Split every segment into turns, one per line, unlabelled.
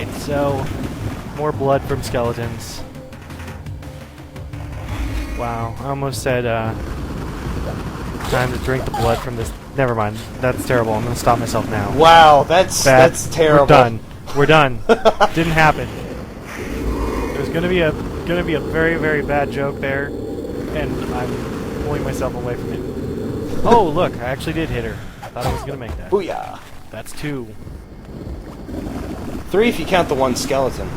Alright, so more blood from skeletons. Wow, I almost said time to drink the blood from this. Never mind, that's terrible. I'm gonna stop myself now.
Wow, that's terrible.
We're done. We're done. Didn't happen. There's gonna be a very, very bad joke there, and I'm pulling myself away from it. Oh, look, I actually did hit her. I thought I was gonna make that.
Booyah.
That's 2.
3 if you count the one skeleton.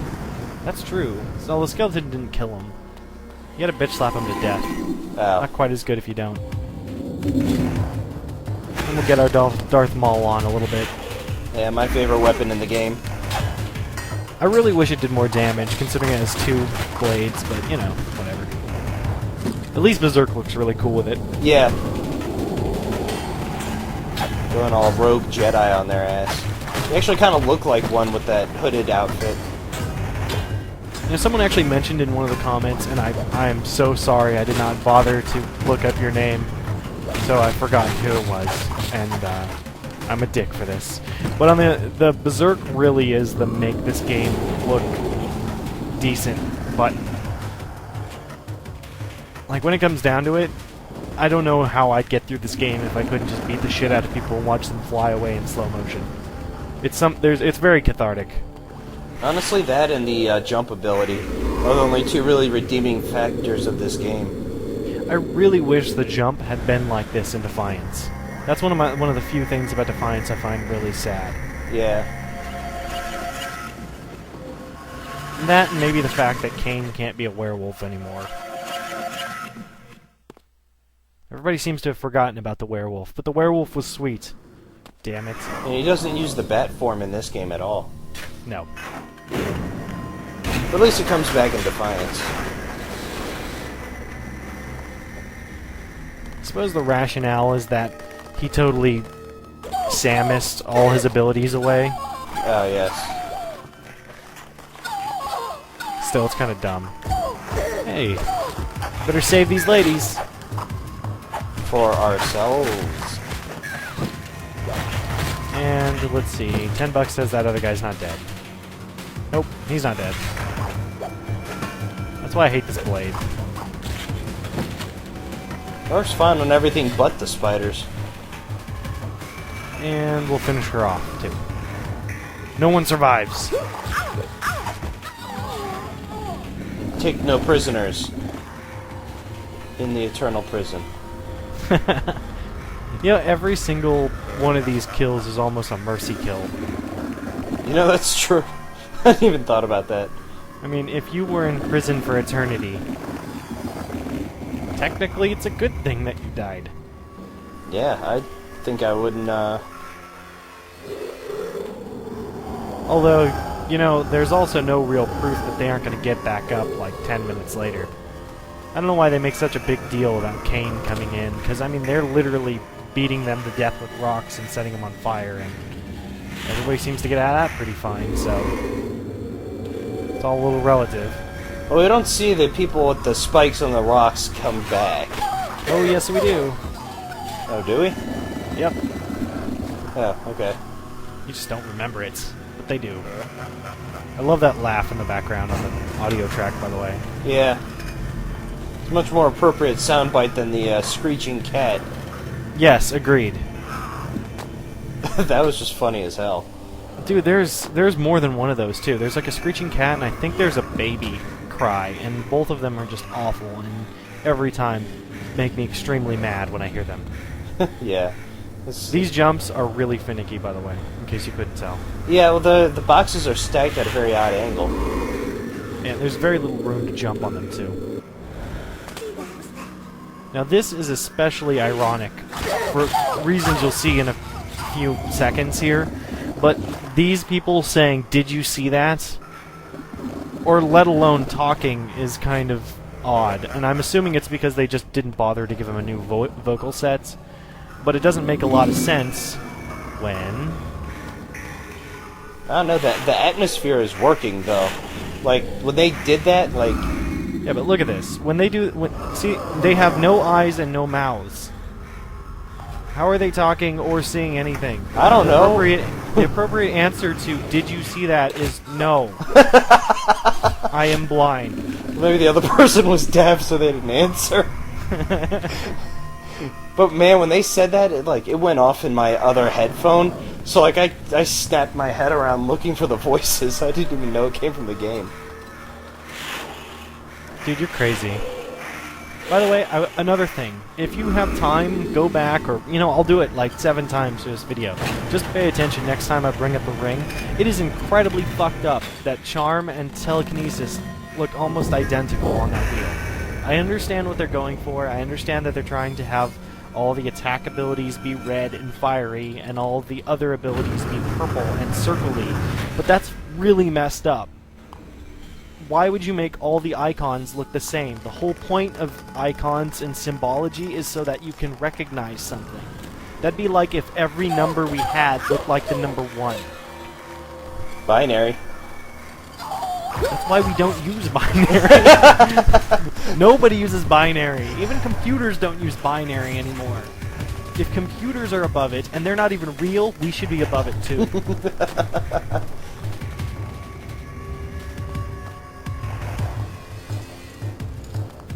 That's true. So the skeleton didn't kill him. You gotta bitch slap him to death.
Oh.
Not quite as good if you don't. And we'll get our Darth Maul on a little bit.
Yeah, my favorite weapon in the game.
I really wish it did more damage, considering it has 2 blades, but, you know, whatever. At least Berserk looks really cool with it.
Yeah. Going all rogue Jedi on their ass. They actually kind of look like one with that hooded outfit.
You know, someone actually mentioned in one of the comments, and I am so sorry I did not bother to look up your name, so I forgot who it was, and I'm a dick for this. But on the Berserk really is the make this game look decent button. Like, when it comes down to it, I don't know how I'd get through this game if I couldn't just beat the shit out of people and watch them fly away in slow motion. It's very cathartic.
Honestly, that and the jump ability are the only 2 really redeeming factors of this game.
I really wish the jump had been like this in Defiance. That's one of the few things about Defiance I find really sad.
Yeah.
That and maybe the fact that Cain can't be a werewolf anymore. Everybody seems to have forgotten about the werewolf, but the werewolf was sweet. Damn it.
And he doesn't use the bat form in this game at all.
No.
But at least it comes back in Defiance.
I suppose the rationale is that he totally Samus'd all his abilities away.
Oh, yes.
Still, it's kind of dumb. Hey, better save these ladies.
For ourselves.
And let's see, $10 says that other guy's not dead. Nope, he's not dead. That's why I hate this blade.
Works fine on everything but the spiders.
And we'll finish her off, too. No one survives.
Take no prisoners in the eternal prison.
You know, every single one of these kills is almost a mercy kill.
You know, that's true. I hadn't even thought about that.
I mean, if you were in prison for eternity, technically it's a good thing that you died.
Yeah, I think I wouldn't,
Although, you know, there's also no real proof that they aren't going to get back up like 10 minutes later. I don't know why they make such a big deal about Cain coming in, because, I mean, they're literally beating them to death with rocks and setting them on fire, and everybody seems to get out of that pretty fine, so it's all a little relative.
Well, we don't see the people with the spikes on the rocks come back.
Oh, yes, we do.
Oh, do we?
Yep.
Oh, okay.
You just don't remember it, but they do. I love that laugh in the background on the audio track, by the way.
Yeah. It's a much more appropriate soundbite than the screeching cat.
Yes, agreed.
That was just funny as hell.
Dude, there's more than one of those, too. There's like a screeching cat, and I think there's a baby cry, and both of them are just awful, and every time make me extremely mad when I hear them.
Yeah.
These jumps are really finicky, by the way, in case you couldn't tell.
Yeah, well, the boxes are stacked at a very odd angle.
And there's very little room to jump on them, too. Now, this is especially ironic for reasons you'll see in a few seconds here, but these people saying, "Did you see that?" or let alone talking is kind of odd, and I'm assuming it's because they just didn't bother to give him a new vocal set, but it doesn't make a lot of sense when...
I don't know, the atmosphere is working, though. Like, when they did that, like...
Yeah, but look at this. When they do... see, they have no eyes and no mouths. How are they talking or seeing anything?
I don't know.
The appropriate answer to "Did you see that?" is no. I am blind.
Maybe the other person was deaf, so they didn't answer. But man, when they said that, it went off in my other headphone. So like I snapped my head around looking for the voices. I didn't even know it came from the game.
Dude, you're crazy. By the way, another thing. If you have time, go back, or, I'll do it like 7 times for this video. Just pay attention next time I bring up a ring. It is incredibly fucked up that charm and telekinesis look almost identical on that wheel. I understand what they're going for. I understand that they're trying to have all the attack abilities be red and fiery, and all the other abilities be purple and circly, but that's really messed up. Why would you make all the icons look the same? The whole point of icons and symbology is so that you can recognize something. That'd be like if every number we had looked like the number 1.
Binary.
That's why we don't use binary. Nobody uses binary. Even computers don't use binary anymore. If computers are above it, and they're not even real, we should be above it too.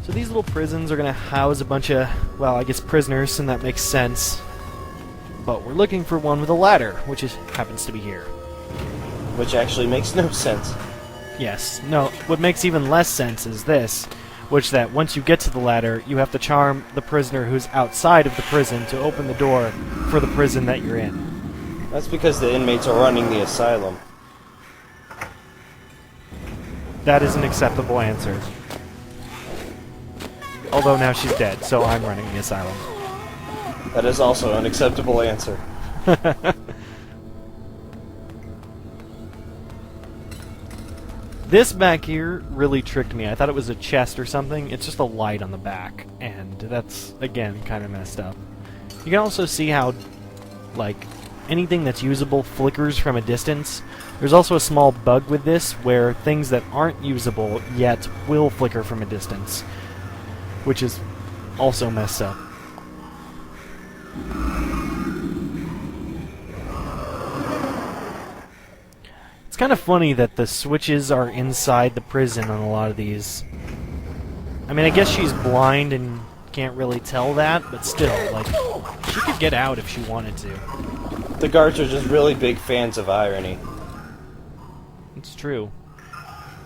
So these little prisons are going to house a bunch of, well, I guess prisoners, and that makes sense. But we're looking for one with a ladder, which happens to be here.
Which actually makes no sense.
Yes. No, what makes even less sense is this, which that once you get to the ladder, you have to charm the prisoner who's outside of the prison to open the door for the prison that you're in.
That's because the inmates are running the asylum.
That is an acceptable answer. Although now she's dead, so I'm running the asylum.
That is also an acceptable answer.
This back here really tricked me. I thought it was a chest or something. It's just a light on the back, and that's, again, kind of messed up. You can also see how, anything that's usable flickers from a distance. There's also a small bug with this, where things that aren't usable yet will flicker from a distance, which is also messed up. It's kind of funny that the switches are inside the prison on a lot of these. I mean, I guess she's blind and can't really tell that, but still, she could get out if she wanted to.
The guards are just really big fans of irony.
It's true.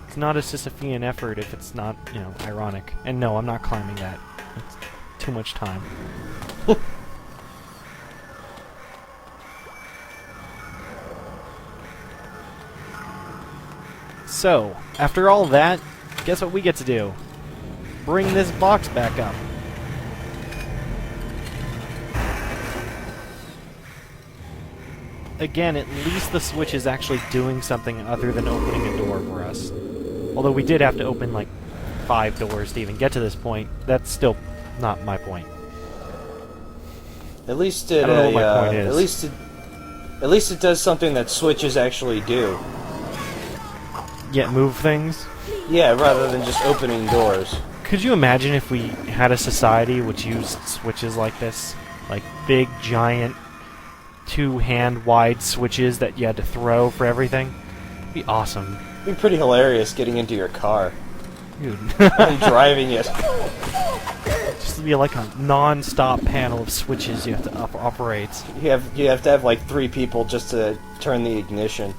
It's not a Sisyphean effort if it's not, ironic. And no, I'm not climbing that. It's too much time. So, after all that, guess what we get to do? Bring this box back up. Again, at least the switch is actually doing something other than opening a door for us. Although we did have to open, 5 doors to even get to this point. That's still not my point.
At least it,
I don't know what my point is.
At least it does something that switches actually do.
Yeah, move things?
Yeah, rather than just opening doors.
Could you imagine if we had a society which used switches like this? Like big, giant, 2-hand-wide switches that you had to throw for everything? It'd be awesome.
It'd be pretty hilarious getting into your car.
Dude.
And driving it.
Just to be like a non-stop panel of switches you have to operate.
You have to have 3 people just to turn the ignition.